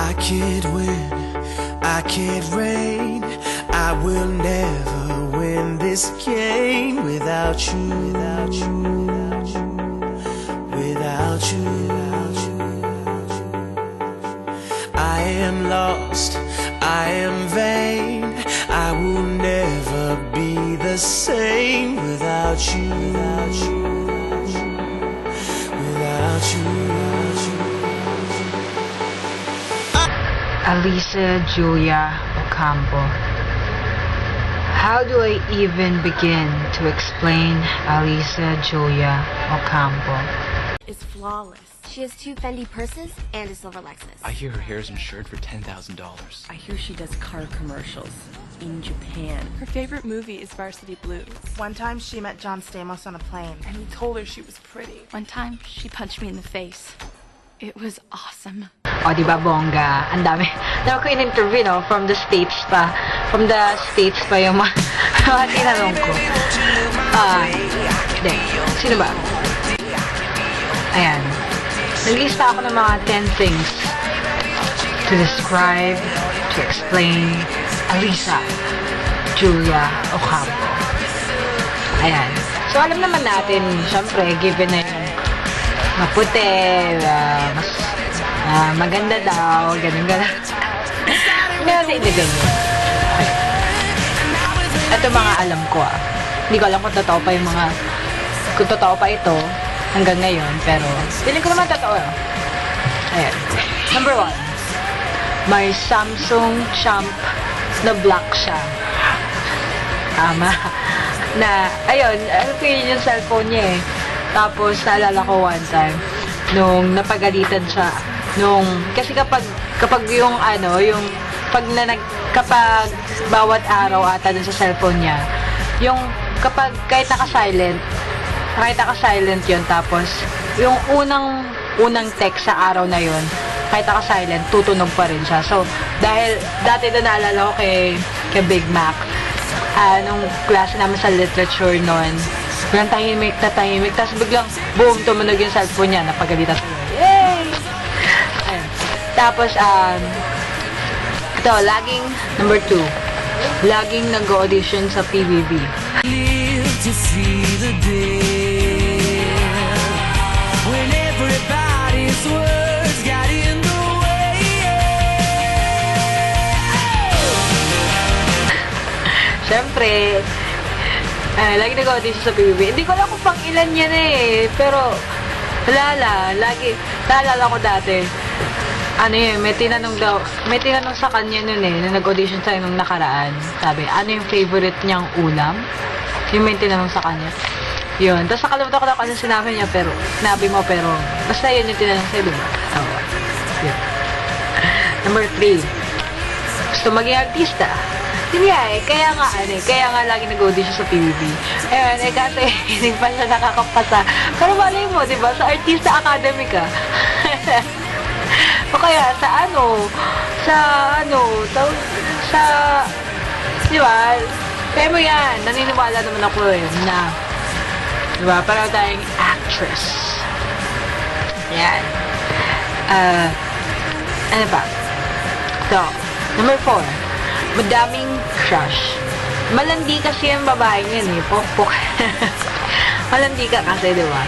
I can't win, I can't reign, I will never win this game without you, without you, without you, without you. I am lost, I am vain, I will never be the same without you, without you, without you, without you. Alisa Julia Ocampo. How do I even begin to explain Alisa Julia Ocampo? Is flawless. She has 2 Fendi purses and a silver Lexus. I hear her hair is insured for $10,000. I hear she does car commercials in Japan. Her favorite movie is Varsity Blues. One time she met John Stamos on a plane, and he told her she was pretty. One time, she punched me in the face. It was awesome. O, diba, bongga? Ang dami. Dami ko in-interview, no? From the States pa. From the States pa yung mga tinanong ko. Hindi. Sino ba? Ayan. Naglista ako ng mga 10 things to describe, to explain Alisa Julia Ocampo. Ayan. So, alam naman natin, syempre, given na yung maputi, mas maganda daw, ganun-ganun. Hindi natin ilagay yun. Ito mga alam ko Hindi ko alam kung totoo pa yung mga, kung totoo pa ito hanggang ngayon, pero feeling ko naman totoo. Ayan. Number 1. May Samsung Champ na black siya. Tama. Na, ayun, ano ko yun yung cellphone niya eh. Tapos, naalala ko one time, nung napagalitan siya, kasi kapag yung kapag bawat araw ata dun sa cellphone niya, yung kapag kahit naka-silent yun, tapos, yung unang text sa araw na yun, kahit naka-silent, tutunog pa rin siya. So, dahil, dati na naalala ko kay Big Mac, nung klase namin sa literature noon, biglang tahimik, tapos biglang, boom, tumunog yung cellphone niya, napagalitan siya. Yay! Ayun. Tapos, ito, laging, number 2, laging nag-audition sa PBB. Live to see the day when everybody's words got in the way. Siyempre, lagi nag-audition sa PBB. Hindi ko alam kung pang ilan yan eh. Pero, naalala ko dati, may tinanong sa kanya nun eh, na nag-audition sa nung nakaraan. Sabi, ano yung favorite niyang ulam? Yung may tinanong sa kanya. Yun. Tapos nakalimutan ko na kung ano sinabi niya, pero, basta yun yung tinanong sa'yo, diba? Oo. Yun. Number 3. Gusto maging artista. Hindi kaya nga lagi nag-audition sa PBB. Ayun, kasi hindi pa siya nakakapasa. Pero malay mo, diba, sa Artista Academy ka. O kaya, diba, kaya mo yan, naniniwala naman ako na, diba, parang tayong actress. Yan. Ano pa? So, number 4. Madaming crush. Malandi kasi yung babae yun eh. Pokpok. Malandi ka kasi, diba?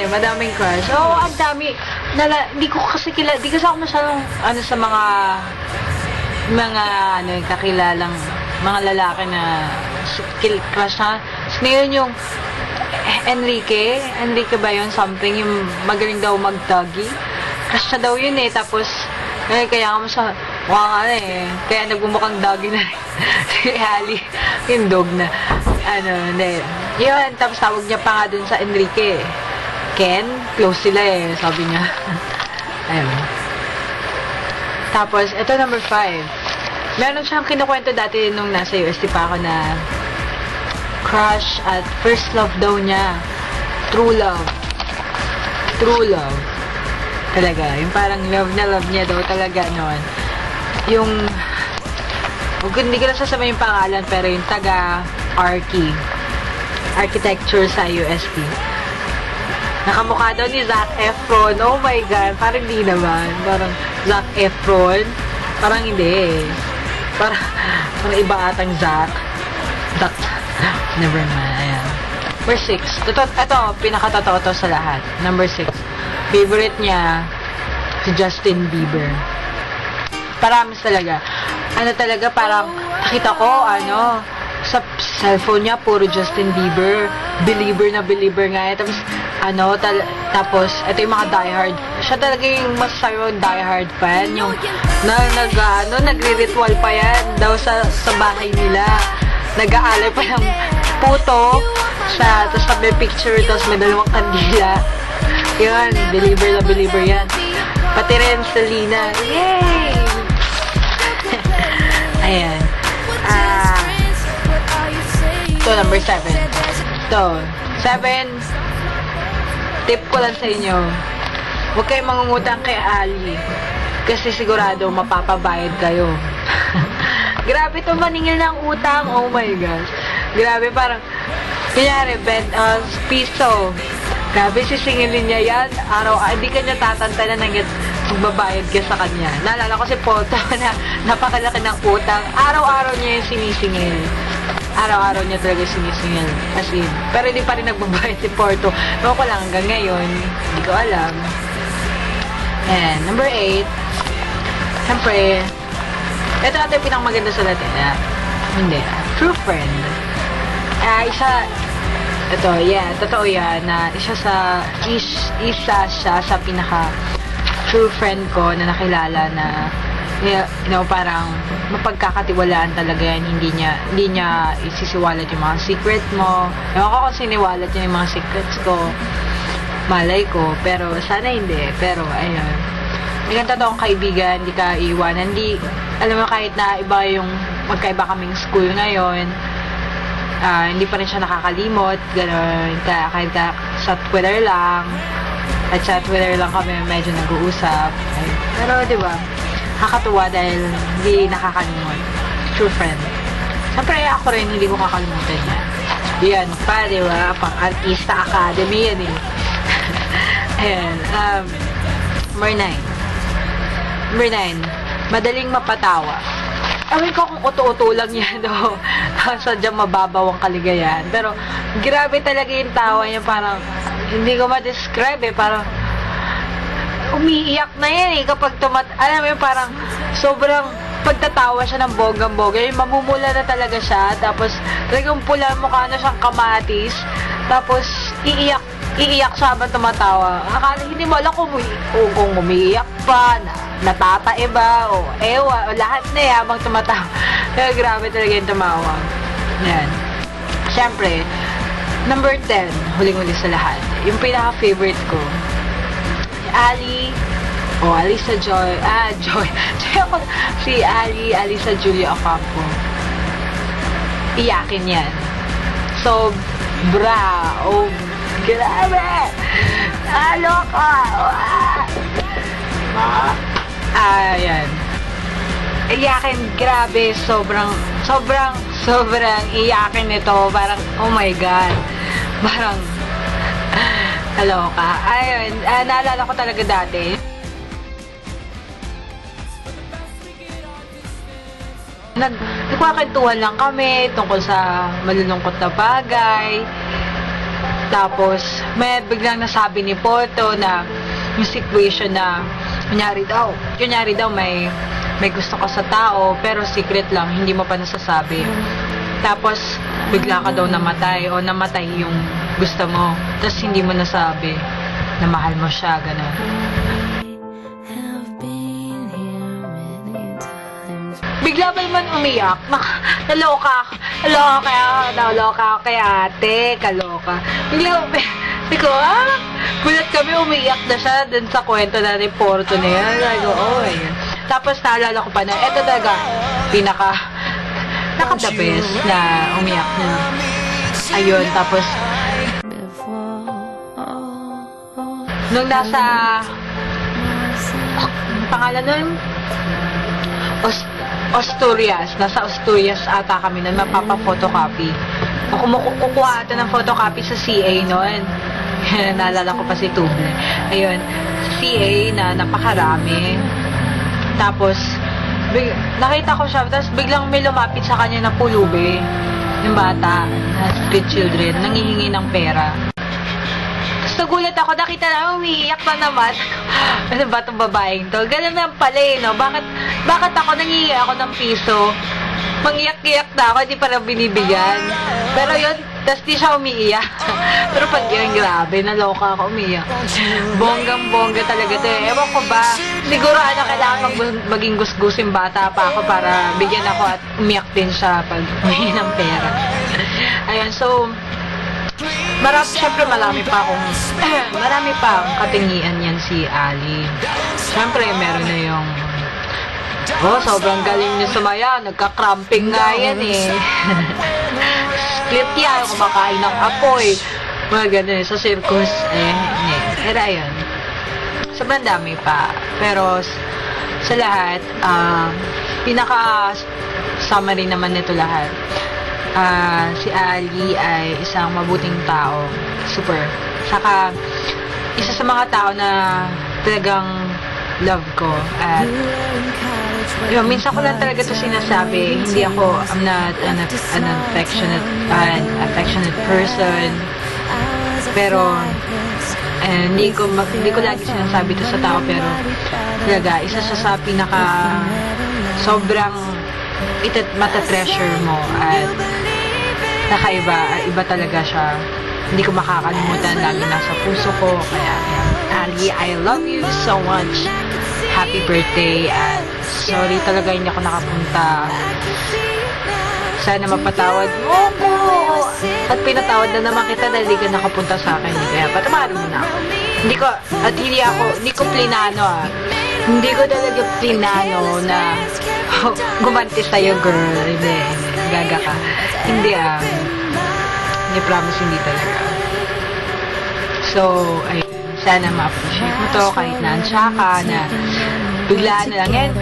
Madaming crush. Oo, ang dami. Di ko kasi ako masyadong, sa mga kakilalang, mga lalaki na crush na. Ngayon yung, Enrique ba yun? Something, yung magaling daw mag-doggy. Crush na daw yun eh. Tapos, kaya nga siya, kaya nagbumukhang doggy na rin. Si Ali, yung dog na, yun, tapos tawag niya pa nga dun sa Enrique. Ken, close sila eh, sabi niya. Ayun. Tapos, ito number 5. Meron siyang kinukwento dati nung nasa UST pa ako na crush at first love daw niya. True love. Talaga, yung parang love niya daw talaga noon. Yung, hindi ko na sasabihin yung pangalan, pero yung architecture sa UST. Nakamukha daw ni Zac Efron. Oh my God, parang di naman. Parang, Zac Efron. Parang hindi eh. Parang iba atang Zac. Never mind. Ayan. Number 6. Ito, pinakatotoo to sa lahat. Number 6. Favorite niya, si Justin Bieber. Paramis talaga. Ano talaga, parang nakita ko, sa cellphone niya, puro Justin Bieber. Believer nga. Tapos, tapos, ito yung mga diehard. Siya talaga yung masasayang diehard fan. Yung, nagre-ritual pa yan daw sa bahay nila. Nag-aalay pa ng puto. Tapos may picture, tapos may dalawang kandila. Yun, believer yan. Pati rin Selena. Yay! Ayan. Ito, number 7. Ito, 7. Tip ko lang sa inyo. Huwag kayong mangungutang kay Ali. Kasi sigurado mapapabayad kayo. Grabe to maningil ng utang. Oh my gosh. Grabe, parang kunyari, piso. Grabe, sisingilin niya yan. Hindi ka niya tatantanan hanggang magbabayad ka sa kanya. Naalala ko si Poto na napakalaki ng utang. Araw-araw niya yung sinisingil. Araw-araw niya talaga sinisingil. As in. Pero hindi pa rin nagbabayad si Porto. Ewan ko lang hanggang ngayon. Hindi ko alam. And number 8. Siyempre, ito natin yung pinakmaganda sa Latin. Hindi. True friend. Totoo yan, na isa siya sa pinaka true friend ko na nakilala na, parang mapagkakatiwalaan talaga yan. Hindi niya isisiwalat yung mga secret mo. Ewan ko kung siniwalat niya yung mga secrets ko. Malay ko, pero sana hindi. Pero, ayun. May totoong kaibigan, hindi ka iiwanan. Alam mo, kahit na magkaiba kaming school ngayon, hindi pa rin siya nakakalimot, gano'n, kahit sa Twitter lang, at sa Twitter lang kami medyo nag-uusap. Pero, di ba, nakakatuwa dahil hindi nakakalimot. True friend. Siyempre, ako rin, hindi ko kakalimutan niya. Yan pa, di ba, pang Artista Academy yan eh. Ayan, number 9. Number 9, madaling mapatawa. Awin ko kung uto-uto lang yan, no? Sadyang mababaw ang kaligayahan. Pero, grabe talaga yung tawa niya. Parang, hindi ko ma-describe eh. Parang, umiiyak na yan eh. Kapag alam mo yun, parang, sobrang pagtatawa siya ng bonggang-bongga. Yung mamumula na talaga siya. Tapos, talagang pula mukha na siyang kamatis. Tapos, iiyak siya habang tumatawa. Akala, hindi mo alam kung umiiyak pa, natatae ba, o ewa, o lahat na eh, habang tumatawa. Kaya grabe talaga yung tumawa. Yan. Siyempre, number 10, huling-huli sa lahat. Yung pinaka-favorite ko, Alisa Joy. Si Alisa Julia Ocampo. Iyakin yan. Grabe! Loka! Ayan. Iyakin, grabe. Sobrang iyakin nito. Parang, oh my God. Parang, loka. Ayun, naalala ko talaga dati. Nagkakwentuhan lang kami tungkol sa malulungkot na bagay. Tapos, may biglang nasabi ni Porto na yung situation na kunyari daw may gusto ka sa tao pero secret lang, hindi mo pa nasasabi. Tapos, bigla ka daw namatay o namatay yung gusto mo. Tapos, hindi mo nasabi na mahal mo siya, gano'n. Bigla ba naman umiyak? Naloka ako kay ate, kaloka. Bigla, gulat kami, umiyak na siya dun sa kwento na ni Porto na yan. Tapos naalala ko pa na, eto talaga, the best na umiyak na. Ayun, tapos, nung nasa, pangalan nun? Nasa Asturias ata kami nun, mapapa-photocopy. Kukuha ata ng photocopy sa CA nun. Naalala ko pa si Tuble. Ayun, sa CA na napakarami. Tapos, nakita ko siya, tapos biglang may lumapit sa kanya na pulubi. Yung bata, na street children, nangihingi ng pera. Tapos nagulat ako, nakita na, umiiyak na naman. Ano ba itong babaeng to? Ganun lang pala no? Bakit ako nangihingi ako ng piso? Mangiyak-iyak na ako, hindi pa na binibigyan. Pero yun, tapos di siya umiiyak. Pero pag yun, grabe, naloka ako, umiiyak. Bonggang-bongga talaga ito eh. Ewan ko ba, siguro kailangan maging gusgusin bata pa ako para bigyan ako at umiyak din siya pag humingi ng pera. Ayun, so, syempre marami pa akong katingian yan si Ali. Syempre, meron na yung sobrang galing niya sumaya. Nagka-cramping nga yan eh. Split yan. Kumakain ng apoy. Mga ganun. Sa circus. Pero ayun. Sobrang dami pa. Pero sa lahat, pinaka-summary naman nito lahat. Si Ali ay isang mabuting tao. Super. Saka, isa sa mga tao na talagang love ko. At minsan ko lang talaga ito sinasabi. Hindi ako, I'm not an affectionate person. Pero, hindi ko lagi sinasabi ito sa tao. Pero, talaga, isa siya sa sobrang matatreasure mo. At, iba talaga siya. Hindi ko makakalimutan. Lagi nasa puso ko. Kaya, Ali, I love you so much. Happy birthday. At sorry talaga hindi ako nakapunta. Sana mapatawad mo ko. At pinatawad na naman kita dahil hindi ka nakapunta sa akin. Kaya patamarin mo na ako. Hindi ko plinano Hindi ko talaga plinano na gumanti sa'yo, girl. Hindi. Gaga ka. Hindi Hindi promise, hindi talaga. So, ayun. Sana ma-appreciate mo to kahit na-ansya ka na biglaan na lang yan.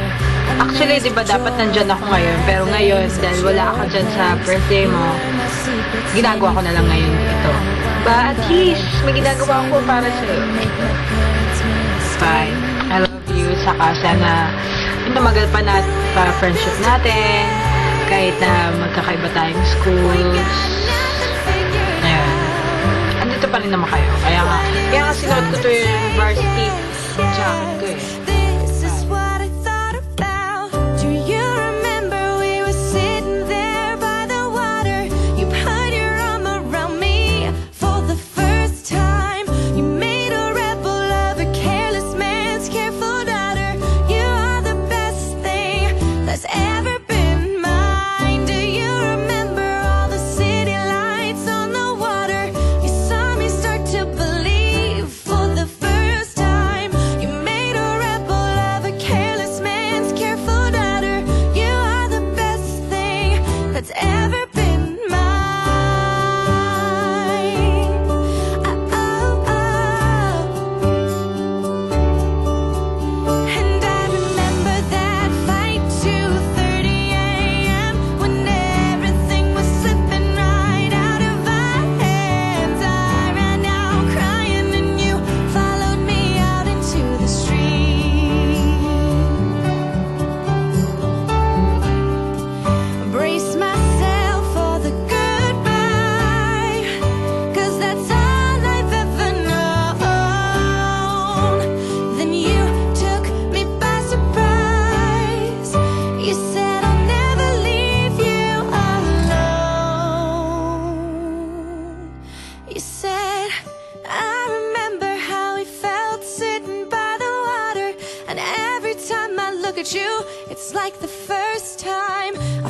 Actually, di ba dapat nandyan ako ngayon, pero ngayon, dahil wala ako dyan sa birthday mo, ginagawa ko na lang ngayon ito. But at least, may ginagawa ko para sa'yo. Bye. I love you. Saka sana, tumagal pa para friendship natin, kahit na magkakaiba tayong schools. Andito pa rin naman kayo. Kaya nga sinuot ko to yung varsity jacket ko eh. This is what I thought about. Do you remember we were sitting there by the water? You put your arm around me for the first time. You made a rebel of a careless man's careful daughter. You are the best thing that's ever been mine. Do you remember all the city lights on the water? You saw me start to believe for the first time. You made a rebel of a careless man's careful daughter. You are the best thing that's ever been mine. And I remember that fight, 2:30 a.m. when everything was slipping right out of our hands. I ran out crying and you followed me out into the street. Brace myself for the goodbye, 'cause that's all I've ever known. Then you took me by surprise. You said I'll never leave you alone. You said, I remember how we felt sitting by the water. And every time I look at you, it's like the first time I